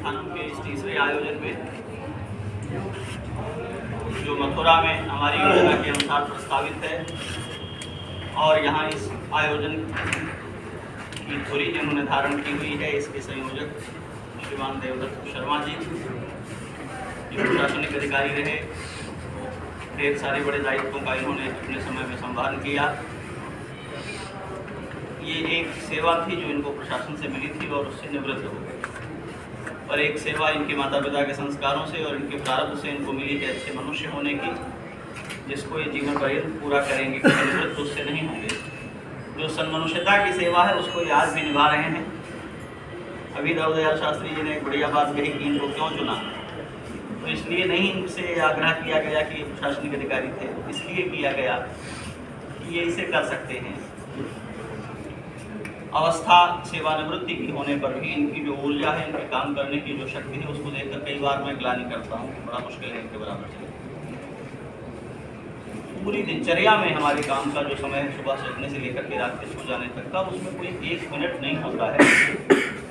संस्थानम के इस तीसरे आयोजन में जो मथुरा में हमारी योजना के अनुसार प्रस्तावित है और यहाँ इस आयोजन की धुरी जिन्होंने धारण की हुई है, इसके संयोजक श्रीमान देवदत्त शर्मा जी, जो प्रशासनिक अधिकारी रहे, ढेर सारे बड़े दायित्वों का इन्होंने अपने समय में संभाल किया। ये एक सेवा थी जो इनको प्रशासन से मिली थी और उससे निवृत्त हो गए, और एक सेवा इनके माता पिता के संस्कारों से और इनके प्रारब्ध से इनको मिली है अच्छे मनुष्य होने की, जिसको ये जीवन पर्यंत पूरा करेंगे, निवृत्त उससे नहीं होंगे। जो सन्मनुष्यता की सेवा है उसको ये आज भी निभा रहे हैं। अभी दयाल शास्त्री जी ने एक बढ़िया बात कही कि इनको क्यों चुना, तो इसलिए नहीं इनसे आग्रह किया गया कि ये प्रशासनिक अधिकारी थे, इसलिए किया गया कि ये इसे कर सकते हैं। अवस्था सेवानिवृत्ति की होने पर भी इनकी जो ऊर्जा है, इनके काम करने की जो शक्ति है, उसको देखकर कई बार मैं ग्लानि करता हूँ, बड़ा मुश्किल है इनके बराबर से। पूरी दिनचर्या में हमारे काम का जो समय है, सुबह से उठने से लेकर के रात के सो जाने तक का, उसमें कोई 1 मिनट नहीं होता है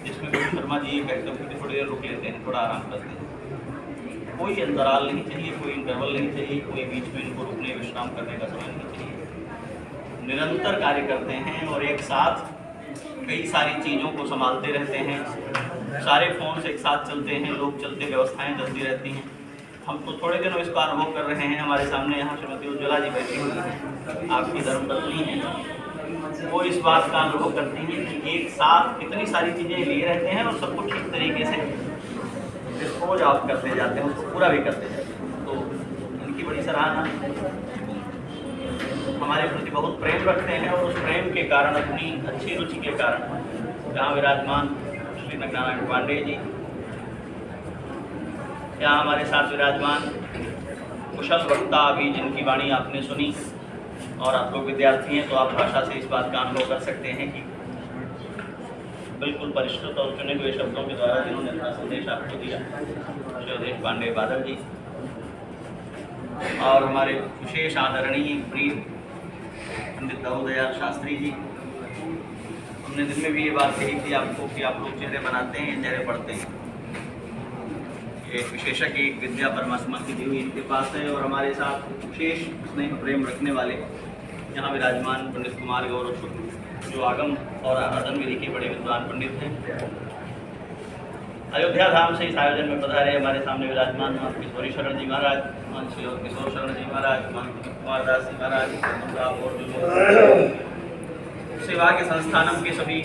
जिसमें कोई शर्मा जी ये कहते हैं कि थोड़ी देर रुक लेते हैं, थोड़ा आराम करते हैं। कोई अंतराल नहीं चाहिए, कोई इंटरवल नहीं चाहिए, कोई बीच में इनको रुकने विश्राम करने का समय नहीं चाहिए। निरंतर कार्य करते हैं और एक साथ कई सारी चीज़ों को संभालते रहते हैं। सारे फोन से एक साथ चलते हैं, लोग चलते, व्यवस्थाएं चलती रहती हैं। हम तो थोड़े दिनों इसका अनुभव कर रहे हैं। हमारे सामने यहाँ श्रीमती उज्ज्वला जी बैठी हुई हैं, आपकी धर्मपत्नी हैं। वो इस बात का अनुभव करती हैं कि एक साथ कितनी सारी चीज़ें लिए रहते हैं और सबको ठीक तरीके से डिस्पोज ऑफ करते जाते हैं, उसको पूरा भी करते जाते हैं। तो इनकी बड़ी सराहना, हमारे प्रति बहुत प्रेम रखते हैं और उस प्रेम के कारण, अपनी अच्छी रुचि के कारण यहाँ विराजमान श्री नारायण पांडे जी, यहाँ हमारे साथ विराजमान कुशल वक्ता अभी जिनकी वाणी आपने सुनी, और आप लोग विद्यार्थी हैं तो आप भाषा से इस बात का अनुभव कर सकते हैं कि बिल्कुल परिष्कृत और चुने हुए शब्दों के द्वारा जिन्होंने अपना संदेश आपको दिया, श्री अवधेश पांडे बादल जी, और हमारे विशेष आदरणीय प्रिय पंडित दयाल शास्त्री जी। हमने दिन में भी ये बात कही थी आपको कि आप लोग चेहरे बनाते हैं, चेहरे पढ़ते हैं। एक विशेषज्ञ एक विद्या परमात्मा की दी हुई इनके पास है, और हमारे साथ विशेष स्नेह प्रेम रखने वाले यहाँ विराजमान पंडित कुमार गौरव शुक्ल, जो आगम और आराधन विधि के बड़े विद्वान पंडित हैं। अयोध्या धाम से इस आयोजन में पधारे हमारे सामने विराजमान महंत किशोरी शरण जी महाराज, महंत श्री किशोर शरण जी महाराज, महंत कुमार दास जी महाराज, और जो सेवा के संस्थानम के सभी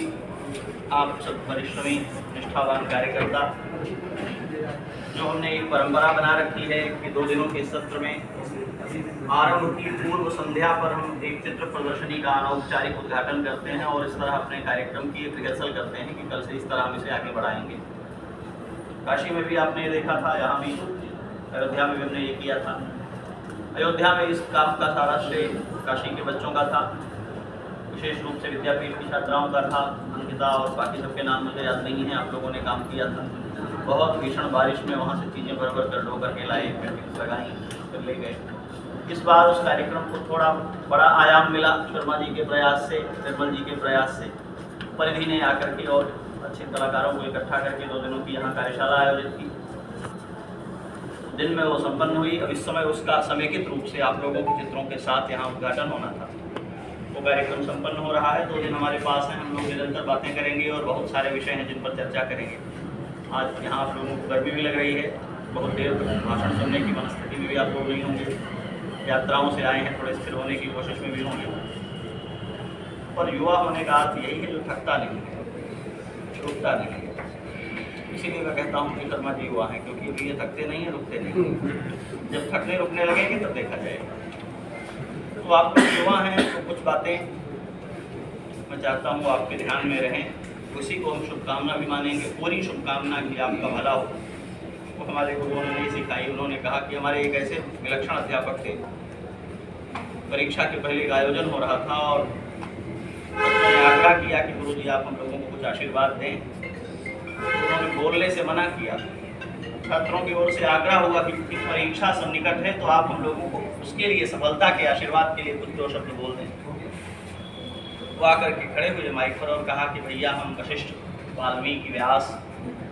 आप सब परिश्रमी निष्ठावान कार्यकर्ता, जो हमने एक परंपरा बना रखी है कि 2 दिनों के सत्र में आरंभ की पूर्व संध्या पर हम एक चित्र प्रदर्शनी का अनौपचारिक उद्घाटन करते हैं और इस तरह अपने कार्यक्रम की एक रिहर्सल करते हैं कि कल से इस तरह हम इसे आगे बढ़ाएंगे। काशी में भी आपने ये देखा था, यहाँ भी अयोध्या में भी हमने ये किया था। अयोध्या में इस काम का सारा श्रेय काशी के बच्चों का था, विशेष रूप से विद्यापीठ की छात्राओं का था। अंकिता और बाकी सबके नाम मुझे याद नहीं है, आप लोगों ने काम किया था। बहुत भीषण बारिश में वहाँ से चीज़ें भर कर ढो करके लाए, पेंटिंग्स लगाई, फिर ले गए। इस बार उस कार्यक्रम को थोड़ा बड़ा आयाम मिला शर्मा जी के प्रयास से, निर्मल जी के प्रयास से। परिधि ने आकर के और अच्छे कलाकारों को इकट्ठा करके 2 दिनों की यहाँ कार्यशाला आयोजित की। दिन में वो संपन्न हुई। अब इस समय उसका समेकित रूप से आप लोगों के चित्रों के साथ यहाँ उद्घाटन होना था। वो कार्यक्रम संपन्न हो रहा है। 2 दिन हमारे पास हैं, हम लोग निरंतर बातें करेंगे और बहुत सारे विषय हैं जिन पर चर्चा करेंगे। आज यहाँ आप लोगों को गर्मी भी लग रही है, बहुत देर भाषण सुनने की मनस्थिति में भी आप लोग नहीं होंगे, यात्राओं से आए हैं, थोड़े स्थिर होने की कोशिश में भी होंगे। पर युवा होने का अर्थ यही है जो थकता नहीं है, रुकता नहीं है। इसीलिए मैं कहता हूँ कि शर्मा जी युवा हैं, क्योंकि अभी ये थकते नहीं हैं, रुकते नहीं। जब थकने रुकने लगेंगे तब देखा जाएगा। तो आप लोग युवा हैं तो कुछ बातें मैं चाहता हूँ आपके ध्यान में रहें। उसी को हम शुभकामना भी मानेंगे, पूरी शुभकामना कि आपका भला हो। वो हमारे गुरुओं ने नहीं सिखाई। उन्होंने कहा कि हमारे एक ऐसे विलक्षण अध्यापक थे, परीक्षा के पहले एक आयोजन हो रहा था और उन्होंने आग्रह किया कि गुरु जी आप हम लोगों को कुछ आशीर्वाद दें। उन्होंने बोलने से मना किया। छात्रों की ओर से आग्रह हुआ कि परीक्षा सन्निकट है तो आप हम लोगों को उसके लिए, सफलता के आशीर्वाद के लिए कुछ 2 शब्द बोल दें। वो आकर के खड़े हुए माइक पर और कहा कि भैया हम वशिष्ठ, वाल्मीकि, व्यास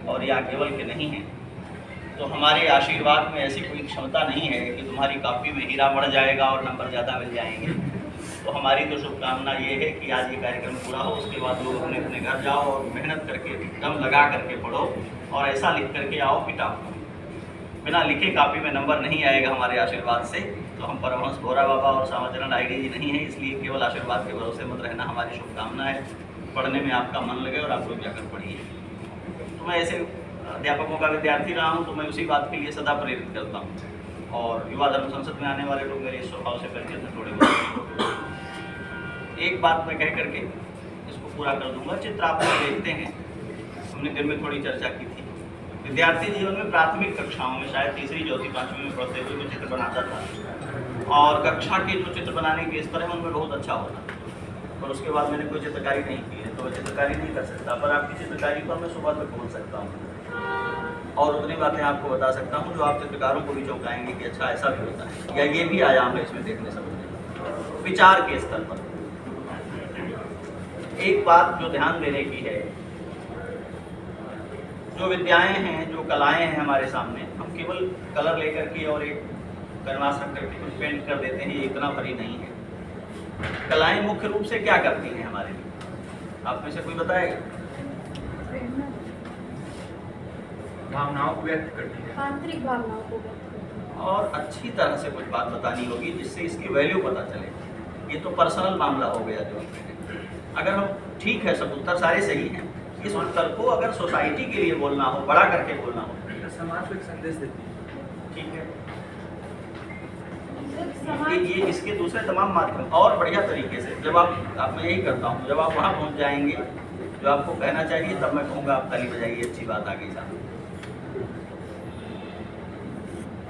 और याज्ञवल्क्य के नहीं हैं, तो हमारे आशीर्वाद में ऐसी कोई क्षमता नहीं है कि तुम्हारी कॉपी में हीरा बढ़ जाएगा और नंबर ज़्यादा मिल जाएंगे। तो हमारी तो शुभकामना ये है कि आज ये कार्यक्रम पूरा हो, उसके बाद लोग अपने अपने घर जाओ और मेहनत करके दम लगा करके पढ़ो और ऐसा लिख करके आओ कि टॉप। बिना लिखे कॉपी में नंबर नहीं आएगा हमारे आशीर्वाद से। तो हम परमहंस भोरा बाबा और सामाचरण आईडी जी नहीं है, इसलिए केवल आशीर्वाद के भरोसे मत रहना, हमारी शुभकामना है। पढ़ने में आपका मन लगे और आप लोग जाकर पढ़िए। तो मैं ऐसे अध्यापकों का विद्यार्थी रहा हूँ, तो मैं उसी बात के लिए सदा प्रेरित करता हूँ। और युवा धर्म संसद में आने वाले लोग मेरे इस स्वभाव से परिचित हैं थोड़े बहुत। एक बात मैं कह करके इसको पूरा कर दूंगा। चित्र आप लोग देखते हैं, हमने दिन में थोड़ी चर्चा की थी। विद्यार्थी जीवन में प्राथमिक कक्षाओं में शायद तीसरी चौथी पाँचवीं में पढ़ते हुए मैं चित्र बनाता था, और कक्षा के जो चित्र बनाने के स्तर है उनमें बहुत अच्छा होता। और उसके बाद मैंने कोई चित्रकारी नहीं की है, तो मैं चित्रकारी नहीं कर सकता, पर आपकी चित्रकारी पर मैं सुबह तक बोल सकता हूँ और उतनी बातें आपको बता सकता हूँ जो आप चित्रकारों को भी चौंकाएंगे कि अच्छा ऐसा भी होता है, या ये भी आयाम है इसमें देखने समझने विचार के स्तर पर। एक बात जो ध्यान देने की है, जो विद्याएं हैं, जो कलाएं हैं हमारे सामने, हम केवल कलर लेकर के और एक कैनवास रख करके कुछ पेंट कर देते हैं, ये इतना भरी नहीं है। कलाएं मुख्य रूप से क्या करती हैं हमारे लिए, आप में से कोई बताएगा? भावनाओं को व्यक्त करती है, आंतरिक भावनाओं को व्यक्त करती है। और अच्छी तरह से कुछ बात बतानी होगी जिससे इसकी वैल्यू पता चले। ये तो पर्सनल मामला हो गया जो आपने। अगर हम ठीक है, सब उत्तर सारे सही हैं, इस उत्तर को अगर सोसाइटी के लिए बोलना हो, बड़ा करके बोलना हो, तो समाज को एक संदेश देती है। ठीक है। समाज ये इसके दूसरे तमाम माध्यम और बढ़िया तरीके से, जब आप मैं यही करता हूँ, जब आप वहाँ पहुँच जाएंगे जो आपको कहना चाहिए, तब मैं कहूँगा आप ताली बजाइए, अच्छी बात आ गई साहब।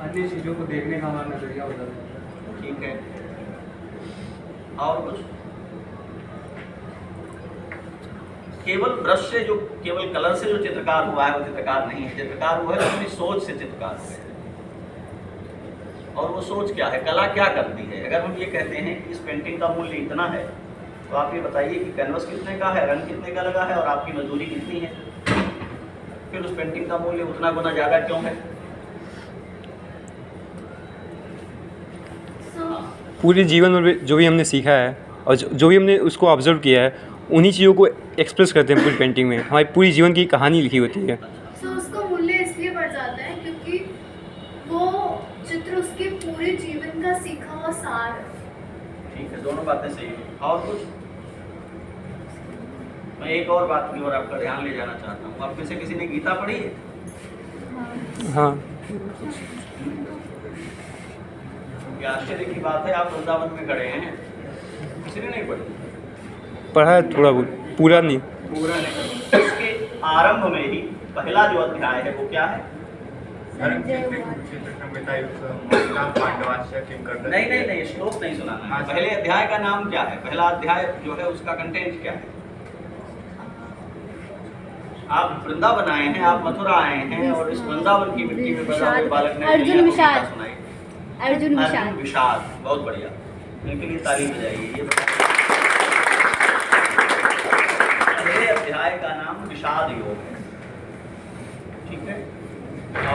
अन्य चीज़ों को देखने का हमारा नजरिया होता है। ठीक है, और कुछ? केवल ब्रश से, जो केवल कलर से जो चित्रकार हुआ है वो चित्रकार नहीं है। चित्रकार हुआ है अपनी सोच से चित्रकार हुआ है। और वो सोच क्या है, कला क्या करती है? अगर हम ये कहते हैं कि इस पेंटिंग का मूल्य इतना है, तो आप ये बताइए कि कैनवस कितने का है, रंग कितने का लगा है और आपकी मजदूरी कितनी है, फिर उस पेंटिंग का मूल्य उतना गुना ज़्यादा क्यों है? पूरे जीवन में जो भी हमने सीखा है और जो भी हमने उसको ऑब्जर्व किया है, उन्हीं चीज़ों को एक्सप्रेस करते हैं पूरी पेंटिंग में। हमारी पूरी जीवन की कहानी लिखी होती है। उसका मूल्य इसलिए बढ़ जाता है क्योंकि वो चित्र उसके पूरे जीवन का सीखा हुआ सार है। ठीक है, दोनों बातें सही हैं। और कुछ? मैं एक और बात की ओर आपका ध्यान ले जाना चाहता हूँ। आप में से किसी ने गीता पढ़ी है? हाँ, ये आश्चर्य की बात है, आप वृंदावन में खड़े हैं, किसी ने नहीं पढ़ी? पढ़ा है थोड़ा बहुत, पूरा नहीं। पूरा नहीं। इसके आरंभ में ही पहला जो अध्याय है वो क्या है? नहीं नहीं नहीं, श्लोक नहीं सुनाना है। पहले अध्याय का नाम क्या है? पहला अध्याय जो है उसका कंटेंट क्या है? आप वृंदावन आए हैं, आप मथुरा आए हैं, और इस वृंदावन की मिट्टी में पैदा हुए बालक ने अर्जुन विषाद सुनाई। अर्जुन अर्जुन विषाद, बहुत बढ़िया, इनके लिए ताली बजाइए। ये पहले अध्याय का नाम विषाद योग है, ठीक है।